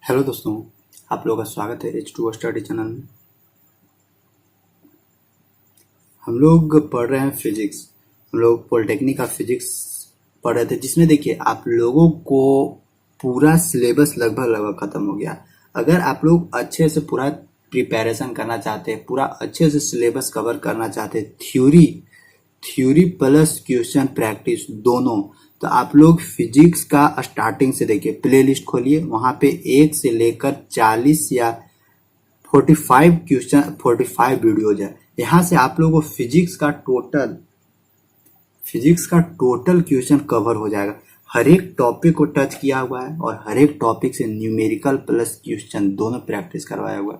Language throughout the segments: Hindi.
हेलो दोस्तों, आप लोगों का स्वागत है H2O स्टडी चैनल में। हम लोग पढ़ रहे हैं फिजिक्स। हम लोग पॉलिटेक्निक का फिजिक्स पढ़ रहे थे, जिसमें देखिए आप लोगों को पूरा सिलेबस लगभग खत्म हो गया। अगर आप लोग अच्छे से पूरा प्रिपरेशन करना चाहते हैं, पूरा अच्छे से सिलेबस कवर करना चाहते हैं, थ्योरी प्लस क्वेश्चन प्रैक्टिस दोनों, तो आप लोग फिजिक्स का स्टार्टिंग से देखिए, प्ले लिस्ट खोलिए, वहां पे 1 से लेकर 40 या 45 क्वेश्चन 45 वीडियोज है। यहाँ से आप लोगों को फिजिक्स का टोटल क्वेश्चन कवर हो जाएगा। हर एक टॉपिक को टच किया हुआ है और हर एक टॉपिक से न्यूमेरिकल प्लस क्वेश्चन दोनों प्रैक्टिस करवाया हुआ है।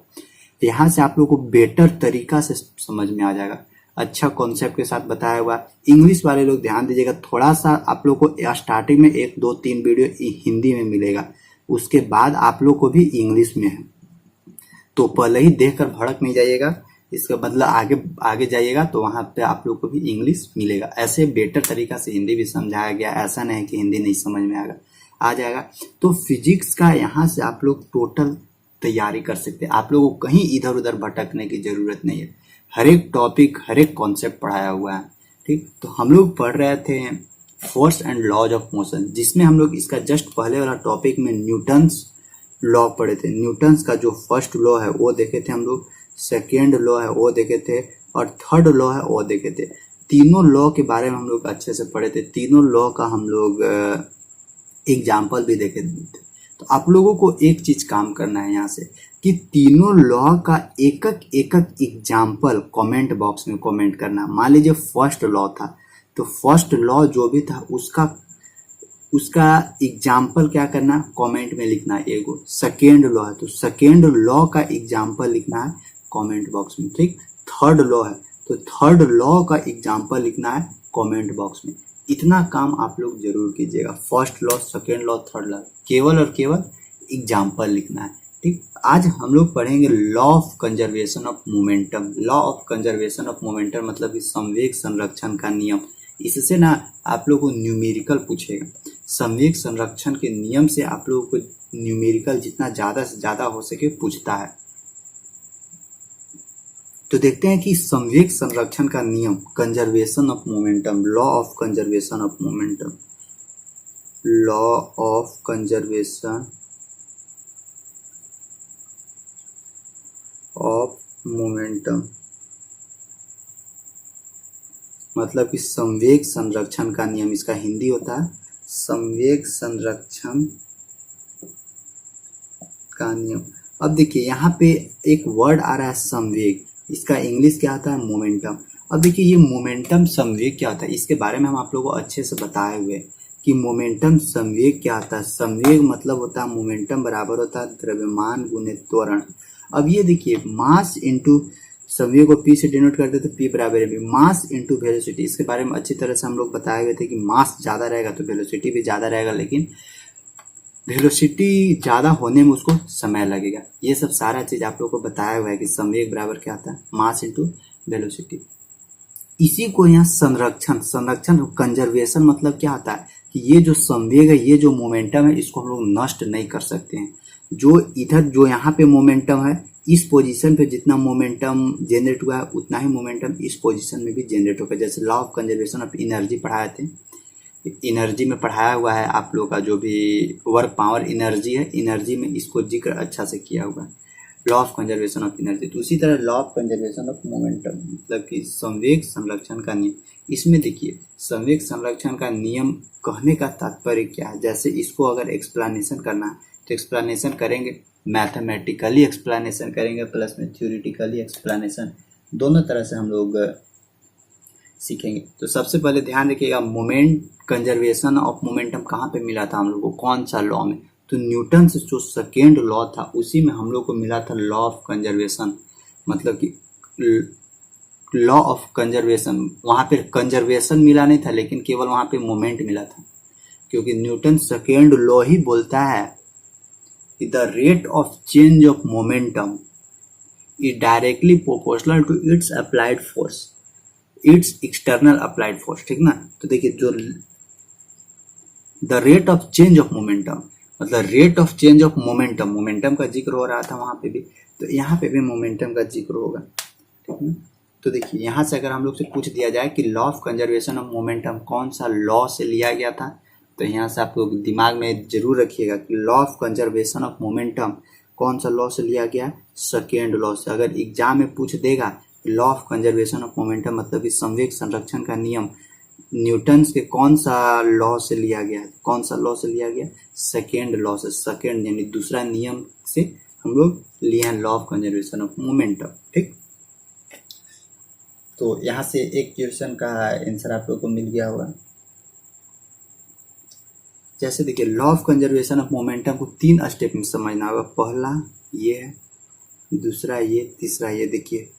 यहाँ से आप लोगों को बेटर तरीका से समझ में आ जाएगा, अच्छा कॉन्सेप्ट के साथ बताया हुआ। इंग्लिश वाले लोग ध्यान दीजिएगा, थोड़ा सा आप लोग को स्टार्टिंग में 1 2 3 वीडियो हिंदी में मिलेगा, उसके बाद आप लोग को भी इंग्लिश में है, तो पहले ही देखकर भड़क नहीं जाइएगा। इसका मतलब आगे जाइएगा तो वहां पे आप लोग को भी इंग्लिश मिलेगा। ऐसे बेटर तरीका से हिंदी भी समझाया गया, ऐसा नहीं है कि हिंदी नहीं समझ में आ जाएगा। तो फिजिक्स का यहाँ से आप लोग टोटल तैयारी कर सकते हैं। आप लोगों को कहीं इधर उधर भटकने की जरूरत नहीं है, हर एक टॉपिक हर एक कॉन्सेप्ट पढ़ाया हुआ है। ठीक, तो हम लोग पढ़ रहे थे force and laws of motion, जिसमें हम लोग इसका जस्ट पहले वाला टॉपिक में न्यूटन्स लॉ पढ़े थे। न्यूटन्स का जो फर्स्ट लॉ है वो देखे थे हम लोग, सेकेंड लॉ है वो देखे थे, और थर्ड लॉ है वो देखे थे। तीनों लॉ के बारे में हम लोग अच्छे से पढ़े थे। तीनों लॉ का हम लोग एग्जाम्पल भी देखे थे। तो आप लोगों को एक चीज काम करना है यहाँ से, कि तीनों लॉ का एक एक एग्जाम्पल कमेंट बॉक्स में कमेंट करना। मान लीजिए फर्स्ट लॉ था, तो फर्स्ट लॉ जो भी था उसका एग्जाम्पल क्या करना, कमेंट में लिखना है एगो। सेकेंड लॉ है तो सेकेंड लॉ का एग्जाम्पल लिखना है कमेंट बॉक्स में। ठीक, थर्ड लॉ है तो थर्ड लॉ का एग्जाम्पल लिखना है कमेंट बॉक्स में। इतना काम आप लोग जरूर कीजिएगा। First law, second law, third law, केवल और केवल एग्जाम्पल लिखना है। ठीक, आज हम लोग पढ़ेंगे law of conservation of momentum. Law of conservation of momentum मतलब कि संवेग संरक्षण का नियम। इससे ना आप लोग को न्यूमेरिकल पूछेगा। संवेग संरक्षण के नियम से आप लोगों को न्यूमेरिकल जितना ज्यादा से ज्यादा हो सके पूछता है। तो देखते हैं कि संवेग संरक्षण का नियम, conservation of momentum, law of conservation of momentum, law of conservation of momentum मतलब कि संवेग संरक्षण का नियम। इसका हिंदी होता है संवेग संरक्षण का नियम। अब देखिए यहाँ पे एक वर्ड आ रहा है संवेग, इसका इंग्लिश क्या आता है, मोमेंटम। अब देखिए ये मोमेंटम संवेग क्या होता है, इसके बारे में हम आप लोगों को अच्छे से बताए हुए कि मोमेंटम संवेग क्या होता है। संवेग मतलब होता है मोमेंटम बराबर होता है द्रव्यमान गुने त्वरण। अब ये देखिए मास इंटू, संवेग को पी से डिनोट करते थे, पी बराबर है मास इंटू वेलोसिटी। इसके बारे में अच्छी तरह से हम लोग बताए हुए थे कि मास ज्यादा रहेगा तो वेलोसिटी भी ज्यादा रहेगा, लेकिन वेलोसिटी ज्यादा होने में उसको समय लगेगा। ये सब सारा चीज आप लोग को बताया हुआ है कि संवेग बराबर क्या आता है, मास इंटू वेलोसिटी। इसी को यहाँ संरक्षण कंजर्वेशन मतलब क्या होता है कि ये जो संवेग है, ये जो मोमेंटम है, इसको हम लोग नष्ट नहीं कर सकते हैं। जो यहाँ पे मोमेंटम है, इस पोजीशन पे जितना मोमेंटम जनरेट हुआ है उतना ही मोमेंटम इस पोजीशन में भी जनरेट होगा। जैसे law of conservation of energy पढ़ाए थे, एनर्जी में पढ़ाया हुआ है आप लोग का जो भी वर्क पावर एनर्जी है, एनर्जी में इसको जिक्र अच्छा से किया हुआ है, law of conservation of energy. तो उसी तरह law of conservation of momentum मतलब कि संवेग संरक्षण का नियम। इसमें देखिए संवेग संरक्षण का नियम कहने का तात्पर्य क्या है। जैसे इसको अगर एक्सप्लेनेशन करना है तो एक्सप्लेनेशन करेंगे, मैथमेटिकली एक्सप्लेनेशन करेंगे प्लस में थ्योरेटिकली एक्सप्लेनेशन, दोनों तरह से हम लोग सीखेंगे। तो सबसे पहले ध्यान रखिएगा, मोमेंट कंजर्वेशन ऑफ मोमेंटम कहाँ पे मिला था हम लोग को, कौन सा लॉ में, तो न्यूटन से जो सेकेंड लॉ था उसी में हम लोग को मिला था लॉ ऑफ कंजर्वेशन। मतलब कि लॉ ऑफ कंजर्वेशन, वहां पे कंजर्वेशन मिला नहीं था, लेकिन केवल वहां पे मोमेंट मिला था, क्योंकि न्यूटन सेकेंड लॉ ही बोलता है कि the rate of change of momentum is directly proportional to its applied force, its external applied force. ठीक ना, तो देखिए जो the rate of change of momentum, मतलब rate of change of momentum, momentum का जिक्र हो रहा था वहां पे भी, तो यहाँ पे भी मोमेंटम का जिक्र होगा, ठीक है। तो देखिए यहाँ से अगर हम लोग से पूछ दिया जाए कि law of conservation of momentum कौन सा लॉ से लिया गया था, तो यहाँ से आप लोग दिमाग में जरूर रखिएगा कि law of conservation of momentum कौन सा लॉ से लिया गया, सेकेंड लॉ से। अगर एग्जाम में पूछ देगा law of conservation of momentum मतलब कि संवेग संरक्षण का नियम न्यूटन के कौन सा लॉ से लिया गया है, कौन सा लॉ से लिया गया, सेकेंड लॉ से, सेकेंड यानी दूसरा नियम से हम लोग लिए हैं law of conservation of momentum, ठीक। तो यहाँ से एक क्वेश्चन का आंसर आप लोग को मिल गया होगा। जैसे देखिए law of conservation of momentum को 3 स्टेप में समझना होगा। पहला ये है, दूसरा ये, तीसरा ये। देखिए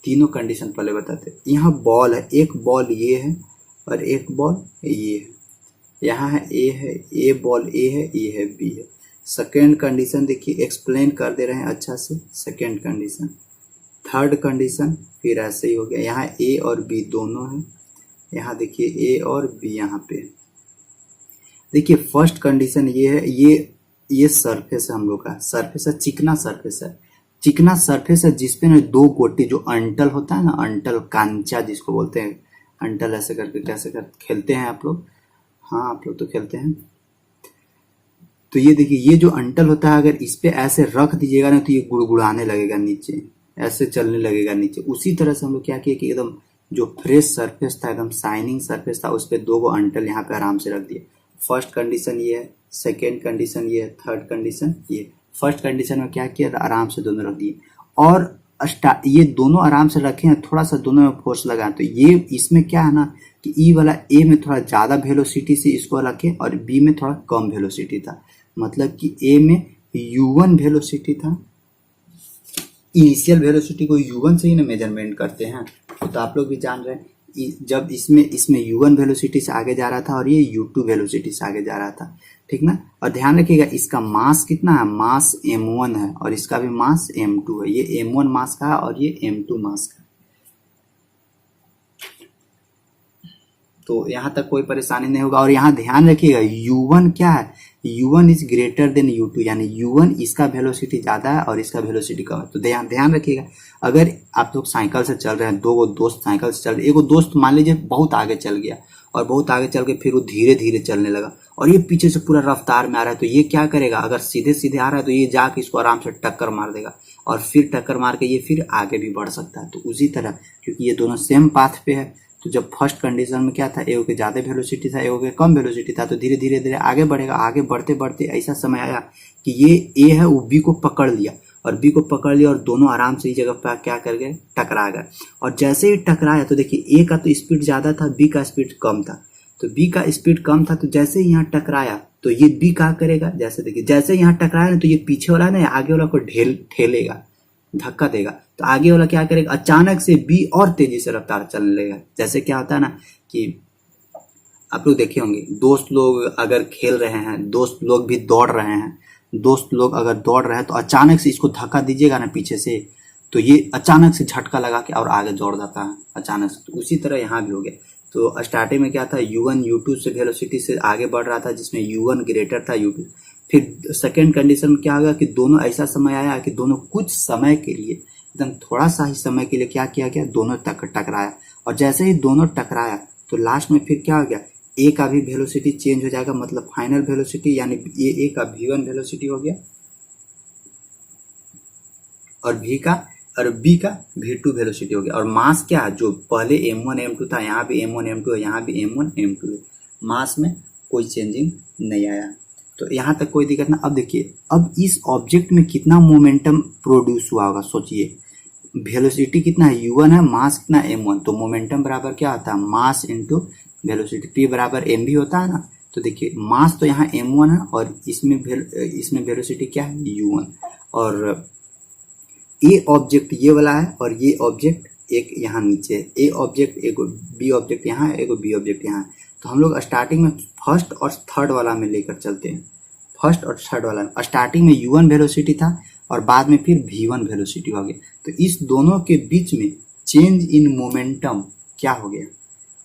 तीनों कंडीशन पहले बताते हैं। यहाँ बॉल है, एक बॉल ये है और एक बॉल ये है। यहाँ है ए बॉल ए है, ये है बी है। सेकेंड कंडीशन देखिए एक्सप्लेन कर दे रहे हैं अच्छा से, सेकेंड कंडीशन। थर्ड कंडीशन फिर ऐसे ही हो गया, यहाँ ए और बी दोनों है, यहाँ देखिए ए और बी यहाँ पे। देखिए फर्स्ट कंडीशन ये है, ये सरफेस है हम लोग का, सरफेस है, चिकना सरफेस है, चिकना सरफेस है जिसपे ना 2 गोटी जो अंटल होता है ना, अंटल कांचा जिसको बोलते हैं, अंटल ऐसे करके कैसे कर खेलते हैं आप लोग, हाँ आप लोग तो खेलते हैं। तो ये देखिए ये जो अंटल होता है अगर इस पे ऐसे रख दीजिएगा ना तो ये गुड़गुड़ाने लगेगा नीचे, ऐसे चलने लगेगा नीचे। उसी तरह से हम लोग क्या किए कि एकदम जो फ्रेश सरफेस था, एकदम शाइनिंग सरफेस था, उस पर 2 गो अंटल यहाँ पे आराम से रख दिए। फर्स्ट कंडीशन ये है, सेकेंड कंडीशन ये है, थर्ड कंडीशन ये। फर्स्ट कंडीशन में क्या किया, आराम से दोनों रख दिए और ये दोनों आराम से रखे हैं, थोड़ा सा दोनों में फोर्स लगा। तो ये इसमें क्या है ना कि ई वाला ए में थोड़ा ज़्यादा वेलोसिटी से इसको रखे और बी में थोड़ा कम वेलोसिटी था, मतलब कि ए में u1 वेलोसिटी था। इनिशियल वेलोसिटी को u1 से ही ना मेजरमेंट करते हैं, तो आप लोग भी जान रहे हैं। जब इसमें u1 वेलोसिटी से आगे जा रहा था और ये u2 वेलोसिटी से आगे जा रहा था, ठीक ना। और ध्यान रखिएगा इसका मास कितना है, मास m1 है और इसका भी मास m2 है। ये m1 मास का है और ये m2 मास का। तो यहाँ तक कोई परेशानी नहीं होगा। और यहाँ ध्यान रखिएगा u1 क्या है, u1 is greater than u2, यानी u1 इसका वेलोसिटी ज़्यादा है और इसका वेलोसिटी कम है। तो ध्यान रखिएगा अगर आप लोग साइकिल से चल रहे हैं, 2 दोस्त साइकिल से चल रहे, एक दोस्त मान लीजिए बहुत आगे चल गया और बहुत आगे चल के फिर वो धीरे धीरे चलने लगा और ये पीछे से पूरा रफ्तार में आ रहा है, तो ये क्या करेगा, अगर सीधे सीधे आ रहा है तो ये जाके इसको आराम से टक्कर मार देगा और फिर टक्कर मार के ये फिर आगे भी बढ़ सकता है। तो उसी तरह क्योंकि ये दोनों सेम पाथ पे है, तो जब फर्स्ट कंडीशन में क्या था, ए के ज़्यादा वेलोसिटी था, ए के कम वेलोसिटी था, तो धीरे धीरे धीरे आगे बढ़ेगा। आगे बढ़ते बढ़ते ऐसा समय आया कि ये ए है वो बी को पकड़ लिया और बी को पकड़ लिया और दोनों आराम से इस जगह पर क्या कर गए, टकरा गए। और जैसे ही टकराया तो देखिए ए का तो स्पीड ज़्यादा था, बी का स्पीड कम था। तो बी का स्पीड कम था तो जैसे ही यहाँ टकराया तो ये बी क्या करेगा, जैसे देखिए जैसे यहाँ टकराया ना तो ये पीछे वाला ना आगे वाला को ठेलेगा, धक्का देगा। तो आगे वाला क्या करेगा, अचानक से बी और तेजी से रफ्तार चलने लगेगा। जैसे क्या होता है ना कि आप लोग देखे होंगे, दोस्त लोग अगर खेल रहे हैं, दोस्त लोग भी दौड़ रहे हैं, दोस्त लोग अगर दौड़ रहे हैं तो अचानक से इसको धक्का दीजिएगा ना पीछे से, तो ये अचानक से झटका लगा के और आगे दौड़ जाता है अचानक से। तो उसी तरह यहाँ भी हो गया। तो स्टार्टिंग में क्या था, u1 u2 से वेलोसिटी से आगे बढ़ रहा था जिसमें u1 ग्रेटर था u2। फिर सेकेंड कंडीशन में क्या होगा कि दोनों ऐसा समय आया कि दोनों कुछ समय के लिए, एकदम थोड़ा सा ही समय के लिए क्या किया गया, दोनों टकराया। और जैसे ही दोनों टकराया तो लास्ट में फिर क्या हो गया, ए का भी वेलोसिटी चेंज हो जाएगा, मतलब फाइनल वेलोसिटी यानी ये ए का v1 वेलोसिटी हो गया और बी का v2 वेलोसिटी हो गया। और मास क्या है, जो पहले m1 m2 था, यहाँ भी m1 m2 है, यहाँ भी m1 m2 है। मास में कोई चेंजिंग नहीं आया, तो यहाँ तक कोई दिक्कत ना। अब देखिए अब इस ऑब्जेक्ट में कितना मोमेंटम प्रोड्यूस हुआ होगा, सोचिए। वेलोसिटी कितना है, u1 है, मास कितना m1, तो मोमेंटम बराबर क्या होता है, मास इंटू वेलोसिटी, p बराबर mv होता है ना। तो देखिए मास तो यहाँ m1 है और इसमें वेलोसिटी क्या है, u1। और ए ऑब्जेक्ट ये वाला है और ये ऑब्जेक्ट एक यहाँ नीचे है, ए ऑब्जेक्ट एक बी ऑब्जेक्ट यहाँ है, एक बी ऑब्जेक्ट यहाँ है। तो हम लोग स्टार्टिंग में फर्स्ट और थर्ड वाला में लेकर चलते हैं। फर्स्ट और थर्ड वाला में स्टार्टिंग में u1 वेलोसिटी था और बाद में फिर v1 वेलोसिटी हो गया। तो इस दोनों के बीच में चेंज इन मोमेंटम क्या हो गया,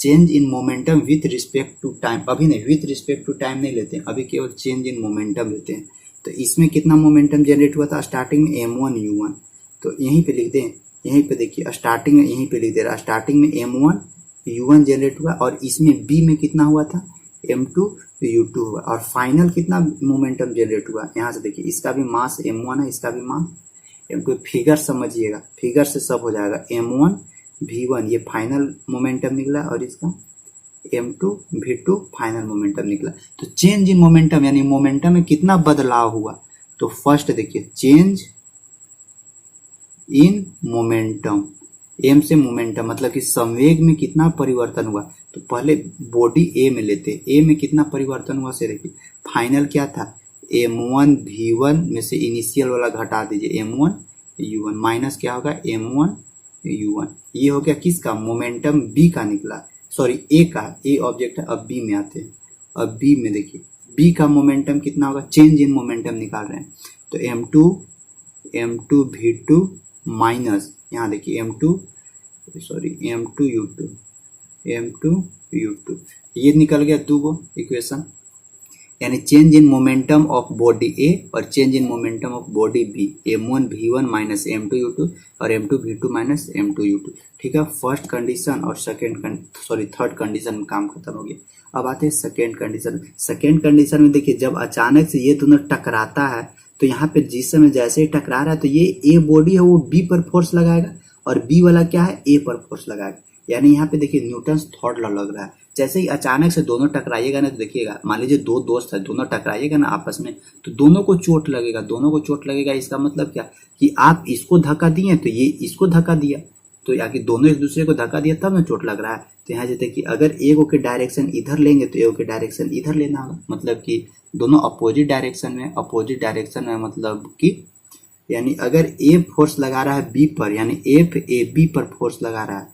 change in momentum with respect to time, अभी नहीं, विथ रिस्पेक्ट टू टाइम नहीं लेते हैं, अभी केवल चेंज इन मोमेंटम लेते हैं। तो इसमें कितना मोमेंटम जनरेट हुआ था स्टार्टिंग में m1 u1, तो यहीं पे लिख दें, यहीं पे देखिए स्टार्टिंग में यहीं पे लिख दे रहा, स्टार्टिंग में m1 u1 जनरेट हुआ और इसमें b में कितना हुआ था m2 u2 हुआ, और फाइनल कितना मोमेंटम जनरेट हुआ यहाँ से देखिए, इसका भी मास m1 है, इसका भी मास m2। फिगर समझिएगा, फिगर से सब हो जाएगा, m1 v1 ये फाइनल मोमेंटम निकला और इसका m2 v2 फाइनल मोमेंटम निकला। तो चेंज इन मोमेंटम यानी मोमेंटम में कितना बदलाव हुआ, तो फर्स्ट देखिए चेंज इन मोमेंटम, एम से मोमेंटम मतलब कि संवेग में कितना परिवर्तन हुआ, तो पहले बॉडी ए में लेते, ए में कितना परिवर्तन हुआ से देखिए, फाइनल क्या था m1 v1 में से इनिशियल वाला घटा दीजिए m1 u1 माइनस क्या होगा m1 u1, ये हो गया किसका मोमेंटम बी का निकला, सॉरी ए का, ए ऑब्जेक्ट है। अब बी में आते हैं, अब बी में देखिए बी का मोमेंटम कितना होगा, चेंज इन मोमेंटम निकाल रहे हैं, तो m2 v2 माइनस यहाँ देखिए m2 u2 ये निकल गया दो इक्वेशन, यानी change in momentum of body A और change in momentum of body B, m1 v1 minus m2 u2 और m2 v2 minus m2 u2। ठीक है, फर्स्ट कंडीशन और थर्ड कंडीशन में काम खत्म हो गया। अब आते हैं सेकेंड कंडीशन। सेकेंड कंडीशन में देखिए जब अचानक से ये दोनों टकराता है, तो यहाँ पे जिस समय जैसे ही टकरा रहा है तो ये ए बॉडी है वो बी पर फोर्स लगाएगा और बी वाला क्या है ए पर फोर्स लगाएगा, यानी यहाँ पे देखिए न्यूटन्स थर्ड लॉ लग रहा है। जैसे ही अचानक से दोनों टकराइएगा ना, तो देखिएगा मान लीजिए दो दोस्त है, दोनों टकराइएगा ना आपस में, तो दोनों को चोट लगेगा। इसका मतलब क्या कि आप इसको धक्का दिए तो ये इसको धक्का दिया, तो या कि दोनों एक दूसरे को धक्का दिया तब ना चोट लग रहा है। तो यहाँ जैसे कि अगर एगो के डायरेक्शन इधर लेंगे तो एगो के डायरेक्शन इधर लेना होगा, मतलब कि दोनों अपोजिट डायरेक्शन में मतलब कि यानी अगर ए फोर्स लगा रहा है बी पर, यानी एफ ए बी पर फोर्स लगा रहा है,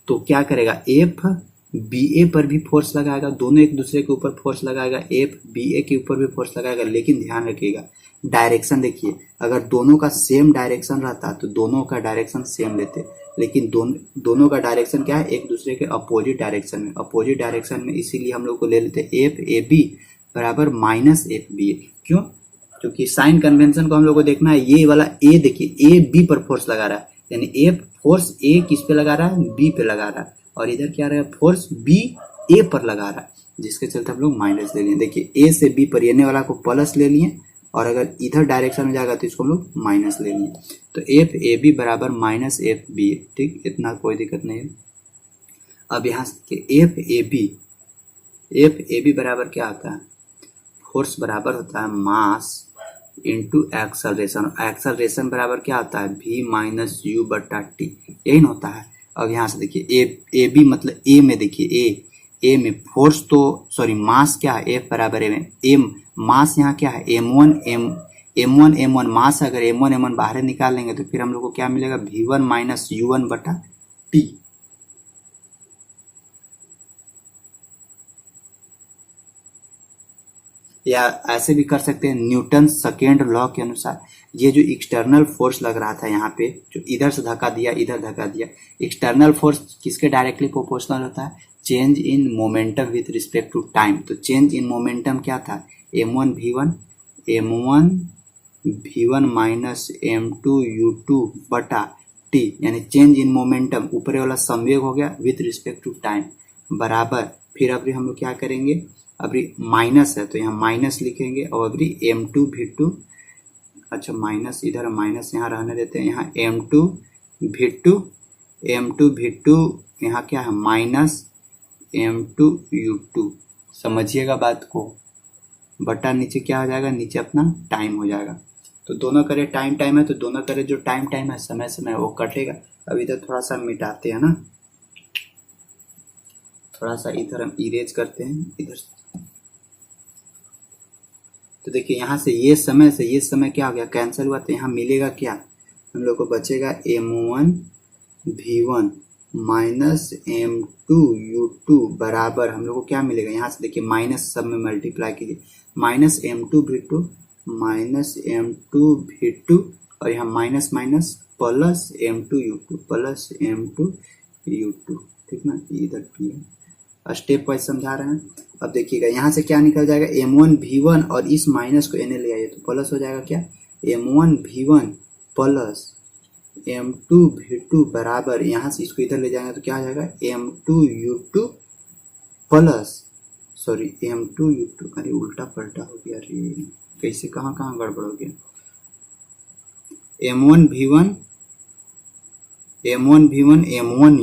तो क्या करेगा एफ बी ए पर भी फोर्स लगाएगा, दोनों एक दूसरे के ऊपर फोर्स लगाएगा, एफ बी ए के ऊपर भी फोर्स लगाएगा। लेकिन ध्यान रखिएगा डायरेक्शन देखिए, अगर दोनों का सेम डायरेक्शन रहता तो दोनों का डायरेक्शन सेम लेते, लेकिन दोनों का डायरेक्शन क्या है, एक दूसरे के अपोजिट डायरेक्शन में, इसीलिए हम लोग को ले लेते एफ ए बी बराबर माइनस एफ बी ए। क्यों? क्योंकि साइन कन्वेंशन को हम लोग को देखना है, ये वाला ए देखिए ए बी पर फोर्स लगा रहा है, यानी ए फोर्स ए किस पे लगा रहा है, बी पे लगा रहा है, और इधर क्या रहा है फोर्स बी ए पर लगा रहा है, जिसके चलते हम लोग माइनस ले लिए। देखिए ए से बी पर येने वाला को प्लस ले लिए, और अगर इधर डायरेक्शन में जाएगा तो इसको हम लोग माइनस ले लिए, तो एफ ए बी बराबर माइनस एफ बी। ठीक, इतना कोई दिक्कत नहीं है। अब यहाँ से एफ ए बी बराबर क्या आता है, फोर्स बराबर होता है मास इंटू एक्सेलरेशन, एक्सेलरेशन बराबर क्या होता है v माइनस यू बटा टी, यही ना होता है। अब यहाँ से देखिए ए बी मतलब ए में देखिए ए में फोर्स तो सॉरी मास क्या है, एफ बराबर ए में एम, मास यहाँ क्या है m1 मास, अगर m1 बाहर निकाल लेंगे तो फिर हम लोग को क्या मिलेगा v1 माइनस u1 बटा टी। या ऐसे भी कर सकते हैं न्यूटन सेकेंड लॉ के अनुसार, ये जो एक्सटर्नल फोर्स लग रहा था यहाँ पे, जो इधर से धक्का दिया इधर धक्का दिया, एक्सटर्नल फोर्स किसके डायरेक्टली प्रोपोर्शनल होता है, change in momentum with respect to time. तो चेंज इन मोमेंटम क्या था m1 v1 minus m2 u2 बटा टी, यानी चेंज इन मोमेंटम ऊपर वाला संवेग हो गया विथ रिस्पेक्ट टू टाइम बराबर, फिर अभी हम लोग क्या करेंगे, अभी माइनस है तो यहाँ माइनस लिखेंगे, और अभी m2 v2, अच्छा माइनस इधर माइनस यहाँ रहने देते हैं, यहाँ m2 v2 यहाँ क्या है माइनस m2 u2, समझिएगा बात को, बटा नीचे क्या हो जाएगा, नीचे अपना टाइम हो जाएगा। तो दोनों करे टाइम है, तो दोनों करे जो टाइम है समय वो कटेगा। अब इधर थोड़ा सा मिटाते हैं ना, थोड़ा सा इधर हम इरेज करते हैं इधर। तो देखिए यहाँ से ये समय क्या हो गया, कैंसिल हुआ, तो यहाँ मिलेगा क्या, हम लोग को बचेगा m1 v1 minus m2 u2 बराबर, हम लोग को क्या मिलेगा, यहाँ से देखिए माइनस सब में मल्टीप्लाई कीजिए, माइनस m2 v2 और यहाँ minus plus m2 u2 plus m2 U2, ठीक ना, इधर P है। स्टेप वाइज समझा रहे हैं। अब देखिएगा यहाँ से क्या निकल जाएगा, M1 V1 और इस माइनस को एन ले आइए तो प्लस हो जाएगा क्या, M1 V1 plus M2 V2 बराबर, यहाँ से इसको इधर ले जाएंगे तो क्या हो जाएगा, M2 U2 plus, sorry M2 U2, अरे उल्टा पलटा हो गया, अरे कैसे कहाँ कहाँ गड़बड़ हो गया, M1 V1 M1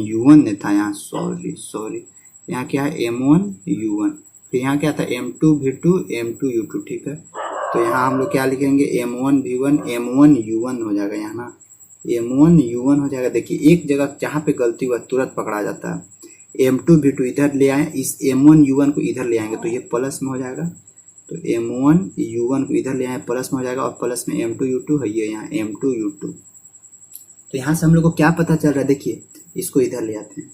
U1 ने था यहाँ, सॉरी यहाँ क्या है M1 U1, फिर यहाँ क्या था M2 V2 M2 U2, ठीक है। तो यहाँ हम लोग क्या लिखेंगे, M1 V1 M1 U1 हो जाएगा यहाँ ना, M1 U1 हो जाएगा। देखिए एक जगह जहाँ पे गलती हुआ तुरंत पकड़ा जाता है, M2 V2 इधर ले आए, इस M1 U1 को इधर ले आएंगे तो ये प्लस में हो जाएगा, तो M1 U1 को इधर ले आए प्लस में हो जाएगा, और प्लस में M2 U2 है, ये यहाँ M2 U2। तो यहाँ से हम लोग को क्या पता चल रहा है, देखिए इसको इधर ले आते हैं,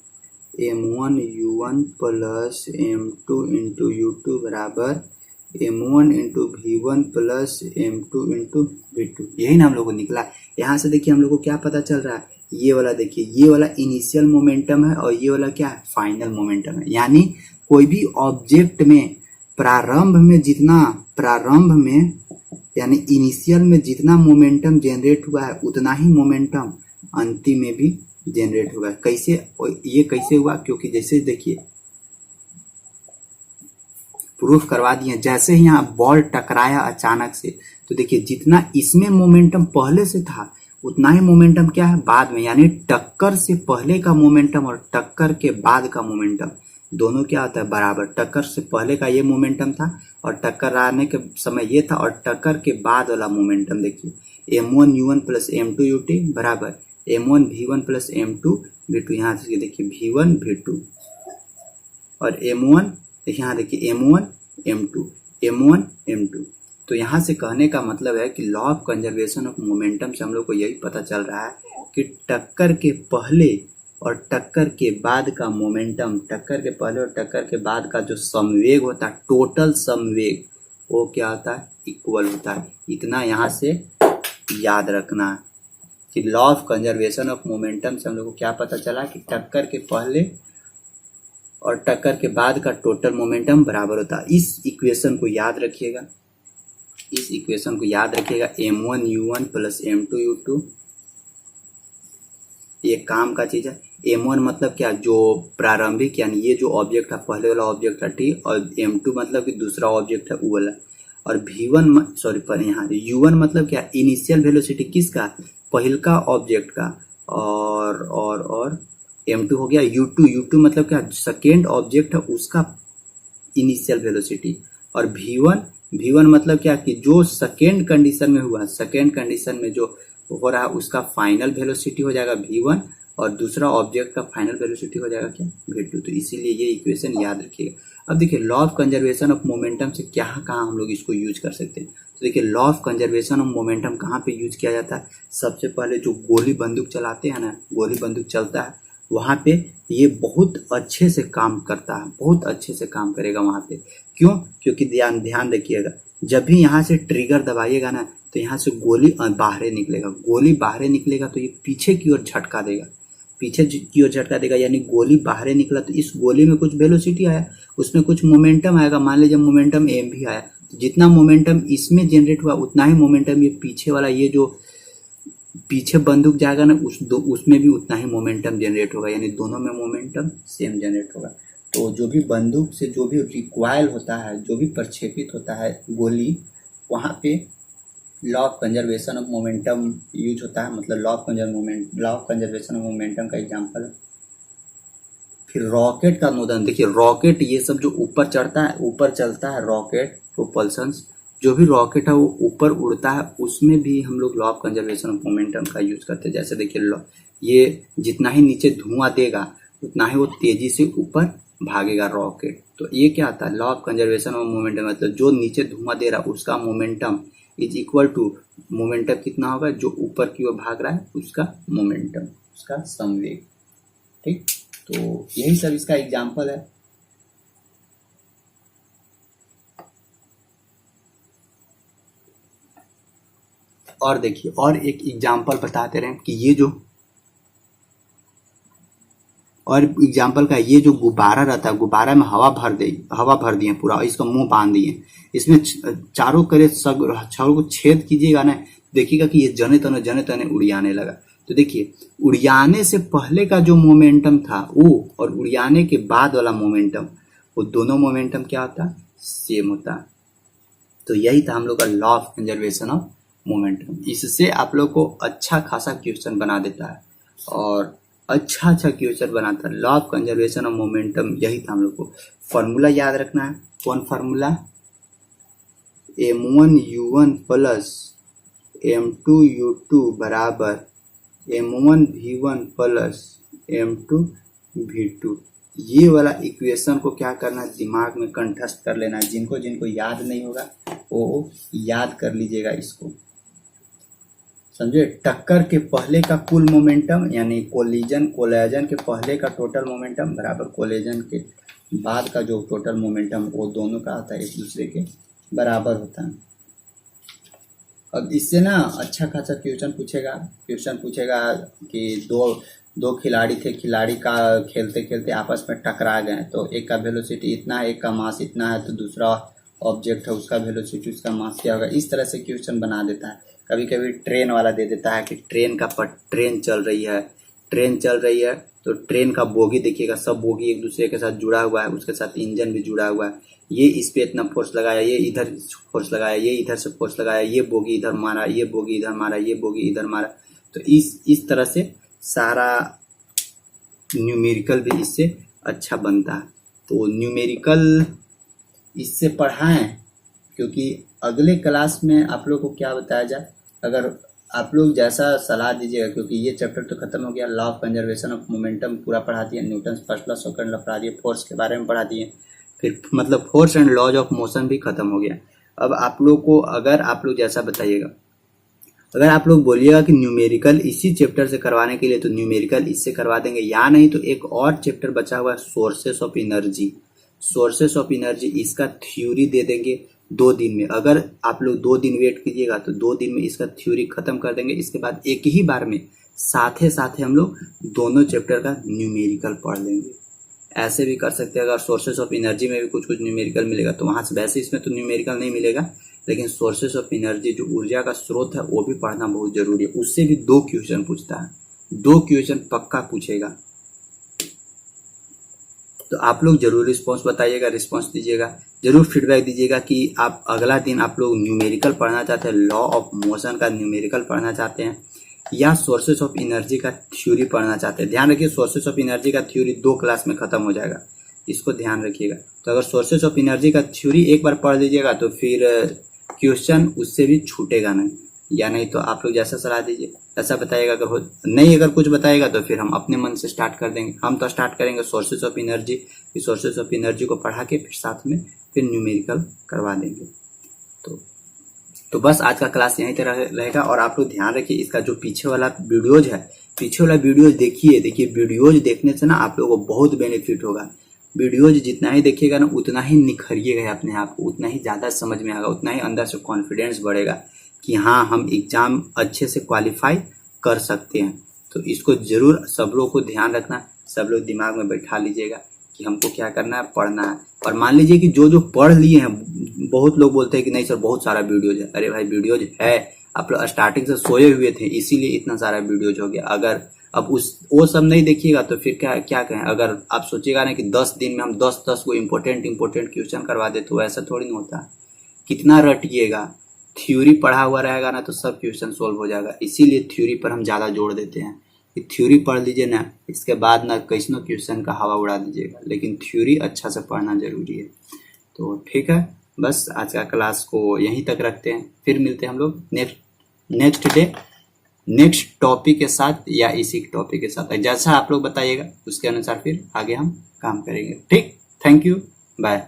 M1 U1 plus M2 into U2 बराबर M1 into V1 plus M2 into V2, यही ना हम लोग को निकला। यहाँ से देखिए हम लोग को क्या पता चल रहा है, ये वाला देखिए, ये वाला इनिशियल मोमेंटम है और ये वाला क्या है, फाइनल मोमेंटम है। यानी कोई भी ऑब्जेक्ट में प्रारंभ में यानी इनिशियल में जितना मोमेंटम जनरेट हुआ है उतना ही मोमेंटम अंतिम में भी जनरेट होगा। कैसे, ये कैसे हुआ, क्योंकि जैसे देखिए प्रूफ करवा दिए, जैसे ही यहाँ बॉल टकराया अचानक से, तो देखिए जितना इसमें मोमेंटम पहले से था उतना ही मोमेंटम क्या है बाद में, यानी टक्कर से पहले का मोमेंटम और टक्कर के बाद का मोमेंटम दोनों क्या होता है, बराबर। टक्कर से पहले का ये मोमेंटम था और टक्कर आने के समय ये था, और टक्कर के बाद वाला मोमेंटम देखिए M1 U1 plus M2 U2 बराबर M1 V1 plus M2 V2, यहाँ से देखिए V1 V2 और M1, यहाँ देखिए M1 M2। तो यहाँ से कहने का मतलब है कि law of conservation of momentum से हम लोग को यही पता चल रहा है कि टक्कर के पहले और टक्कर के बाद का मोमेंटम, टक्कर के पहले और टक्कर के बाद का जो समवेग होता है, टोटल समवेग, वो क्या होता है, इक्वल होता है। इतना यहाँ से याद रखना है कि law of conservation of momentum से हम लोग को क्या पता चला कि टक्कर के पहले और टक्कर के बाद का टोटल मोमेंटम बराबर होता है। इस इक्वेशन को याद रखिएगा, M1 U1 plus M2 U2, ये काम का चीज है। M1 मतलब क्या, जो प्रारंभिक, यानी ये जो ऑब्जेक्ट है पहले वाला ऑब्जेक्ट है, ठीक, और M2 मतलब कि दूसरा ऑब्जेक्ट है वो वाला, और V1 सॉरी पर यहाँ U1 मतलब क्या, इनिशियल वेलोसिटी किसका, पहिलका ऑब्जेक्ट का, और M2 हो गया U2 मतलब क्या, सेकेंड ऑब्जेक्ट है उसका इनिशियल वेलोसिटी, और V1 मतलब क्या कि जो सेकेंड कंडीशन में हुआ, सेकेंड कंडीशन में जो हो रहा है उसका फाइनल वेलोसिटी हो जाएगा V1, और दूसरा ऑब्जेक्ट का फाइनल वेलोसिटी हो जाएगा क्या, V2। तो इसीलिए ये इक्वेशन याद रखिएगा। अब देखिए law of conservation of momentum से क्या कहाँ हम लोग इसको यूज कर सकते हैं। तो देखिए law of conservation of momentum कहाँ पे यूज किया जाता है, सबसे पहले जो गोली बंदूक चलाते हैं ना, गोली बंदूक चलता है वहाँ पे ये बहुत अच्छे से काम करता है, बहुत अच्छे से काम करेगा वहाँ पे। क्यों, क्योंकि ध्यान देखिएगा, जब भी यहाँ से ट्रिगर दबाइएगा ना तो यहाँ से गोली बाहर निकलेगा, तो ये पीछे की ओर झटका देगा, यानी गोली बाहर निकला तो इस गोली में कुछ वेलोसिटी आया, उसमें कुछ मोमेंटम आएगा, मान लीजिए मोमेंटम m भी आया, तो जितना मोमेंटम इसमें जनरेट हुआ उतना ही मोमेंटम ये पीछे वाला, ये जो पीछे बंदूक जाएगा ना उसमें भी उतना ही मोमेंटम जनरेट होगा, यानी दोनों में मोमेंटम सेम जनरेट होगा। तो जो भी बंदूक से जो भी रिक्वाइल होता है, जो भी प्रक्षेपित होता है गोली, वहाँ पे law of conservation of momentum use होता है, मतलब law of conservation of momentum का एग्जांपल है। फिर रॉकेट का नोदन, देखिए रॉकेट ये सब जो ऊपर चलता है रॉकेट प्रोपल्शन, जो भी रॉकेट है वो ऊपर उड़ता है, उसमें भी हम लोग law of conservation of momentum का यूज करते हैं। जैसे देखिए ये जितना ही नीचे धुआं देगा उतना ही वो तेजी से ऊपर भागेगा रॉकेट। तो ये क्या आता है, law of conservation of momentum, मतलब जो नीचे धुआं दे रहा है उसका momentum is equal to momentum कितना होगा, जो ऊपर की ओर भाग रहा है उसका मोमेंटम, उसका समवेग। ठीक, तो यही सब इसका एग्जाम्पल है। और देखिए और एक एग्जाम्पल बताते रहे कि ये जो और एग्जाम्पल का ये जो गुब्बारा रहता है, गुब्बारा में हवा भर दिए पूरा, इसका मुंह बांध दिए, इसमें चारों छरों को छेद कीजिएगा ना, देखिएगा कि ये जने तने उड़ियाने लगा। तो देखिए उड़ियाने से पहले का जो मोमेंटम था वो और उड़ियाने के बाद वाला मोमेंटम, वो दोनों मोमेंटम क्या होता है, सेम होता है। तो यही था हम लोग का law of conservation of momentum. इससे आप लोग को अच्छा खासा क्वेश्चन बना देता है और अच्छा क्वेश्चन बनाता है। Law of conservation of momentum यही था हम लोग को। फॉर्मूला याद रखना है। कौन फॉर्मूला? m1u1 प्लस m2u2 बराबर m1v1 प्लस m2v2। ये वाला इक्वेशन को क्या करना है, दिमाग में कंठस्थ कर लेना है। जिनको जिनको याद नहीं होगा वो याद कर लीजिएगा इसको, समझे। टक्कर के पहले का कुल मोमेंटम यानी कोलिजन के पहले का टोटल मोमेंटम बराबर कोलिजन के बाद का जो टोटल मोमेंटम, वो दोनों का आता है एक दूसरे के बराबर होता है। अब इससे ना अच्छा खासा क्वेश्चन पूछेगा कि दो खिलाड़ी थे, खिलाड़ी का खेलते खेलते आपस में टकरा गए, तो एक का वेलोसिटी इतना है, एक का मास इतना है, तो दूसरा ऑब्जेक्ट है उसका वेलोसिटी उसका मास क्या होगा। इस तरह से क्वेश्चन बना देता है। कभी कभी ट्रेन वाला दे देता है कि ट्रेन चल रही है तो ट्रेन का बोगी देखिएगा, सब बोगी एक दूसरे के साथ जुड़ा हुआ है, उसके साथ इंजन भी जुड़ा हुआ है। ये इस पे इतना फोर्स लगाया, ये इधर फोर्स लगाया, ये इधर से फोर्स लगाया, ये बोगी इधर मारा, ये बोगी इधर मारा, ये बोगी इधर मारा। तो इस तरह से सारा न्यूमेरिकल भी इससे अच्छा बनता है। तो न्यूमेरिकल इससे पढ़ाएं, क्योंकि अगले क्लास में आप लोग को क्या बताया जाए, अगर आप लोग जैसा सलाह दीजिएगा, क्योंकि ये चैप्टर तो खत्म हो गया। Law of conservation of momentum पूरा पढ़ा दिया, Newton first law second law पढ़ा दिए, फोर्स के बारे में पढ़ा दिए, फिर मतलब force and laws of motion भी खत्म हो गया। अब आप लोग को अगर आप लोग जैसा बताइएगा, अगर आप लोग बोलिएगा कि न्यूमेरिकल इसी चैप्टर से करवाने के लिए, तो न्यूमेरिकल इससे करवा देंगे, या नहीं तो एक और चैप्टर बचा हुआ है सोर्सेस ऑफ एनर्जी, इसका थ्योरी दे देंगे 2 दिन में। अगर आप लोग 2 दिन वेट कीजिएगा तो 2 दिन में इसका थ्योरी खत्म कर देंगे। इसके बाद एक ही बार में साथे हम लोग दोनों चैप्टर का न्यूमेरिकल पढ़ लेंगे। ऐसे भी कर सकते हैं। अगर सोर्सेस ऑफ एनर्जी में भी कुछ न्यूमेरिकल मिलेगा तो वहां से, वैसे इसमें तो न्यूमेरिकल नहीं मिलेगा, लेकिन सोर्सेस ऑफ एनर्जी जो ऊर्जा का स्रोत है वो भी पढ़ना बहुत जरूरी है। उससे भी 2 क्वेश्चन पूछता है, 2 क्वेश्चन पक्का पूछेगा। तो आप लोग जरूर रिस्पॉन्स बताइएगा, रिस्पॉन्स दीजिएगा, जरूर फीडबैक दीजिएगा कि आप अगला दिन आप लोग न्यूमेरिकल पढ़ना चाहते हैं, लॉ ऑफ मोशन का न्यूमेरिकल पढ़ना चाहते हैं, या सोर्सेस ऑफ एनर्जी का थ्योरी पढ़ना चाहते हैं। ध्यान रखिए सोर्सेस ऑफ एनर्जी का थ्योरी 2 क्लास में खत्म हो जाएगा, इसको ध्यान रखिएगा। तो अगर सोर्सेस ऑफ एनर्जी का थ्योरी एक बार पढ़ लीजिएगा तो फिर क्वेश्चन उससे भी छूटेगा नहीं, या नहीं तो आप लोग जैसा सलाह दीजिए ऐसा बताइएगा। अगर कुछ बताएगा तो फिर हम अपने मन से स्टार्ट कर देंगे। हम तो स्टार्ट करेंगे सोर्सेस ऑफ एनर्जी, फिर सोर्सेस ऑफ एनर्जी को पढ़ा के फिर साथ में फिर न्यूमेरिकल करवा देंगे। तो बस आज का क्लास यहीं तरह रहेगा। और आप लोग ध्यान रखिए इसका जो पीछे वाला वीडियोज देखिए वीडियोज देखने से ना आप लोगों को बहुत बेनिफिट होगा। वीडियोज जितना ही देखिएगा ना उतना ही निखरिएगा अपने आप को, उतना ही ज़्यादा समझ में आएगा, उतना ही अंदर से कॉन्फिडेंस बढ़ेगा कि हाँ हम एग्जाम अच्छे से क्वालिफाई कर सकते हैं। तो इसको जरूर सब लोग को ध्यान रखना, सब लोग दिमाग में बैठा लीजिएगा कि हमको क्या करना है, पढ़ना है। और मान लीजिए कि जो पढ़ लिए हैं, बहुत लोग बोलते हैं कि नहीं सर बहुत सारा वीडियोज है। अरे भाई वीडियोज है, आप लोग स्टार्टिंग से सोए हुए थे इसीलिए इतना सारा वीडियोज हो गया। अगर अब वो सब नहीं देखिएगा तो फिर क्या कहें। अगर आप सोचिएगा ना कि 10 दिन में हम 10 को इम्पोर्टेंट क्वेश्चन करवा दे, तो ऐसा थोड़ी ना होता। कितना रटिएगा, थ्योरी पढ़ा हुआ रहेगा ना तो सब क्वेश्चन सोल्व हो जाएगा। इसीलिए थ्योरी पर हम ज़्यादा जोड़ देते हैं कि थ्योरी पढ़ लीजिए ना, इसके बाद ना कैसनो क्वेश्चन का हवा उड़ा दीजिएगा, लेकिन थ्योरी अच्छा से पढ़ना जरूरी है। तो ठीक है, बस आज का क्लास को यहीं तक रखते हैं, फिर मिलते हैं हम लोग नेक्स्ट डे नेक्स्ट टॉपिक के साथ या इसी टॉपिक के साथ। जैसा आप लोग बताइएगा उसके अनुसार फिर आगे हम काम करेंगे। ठीक, थैंक यू, बाय।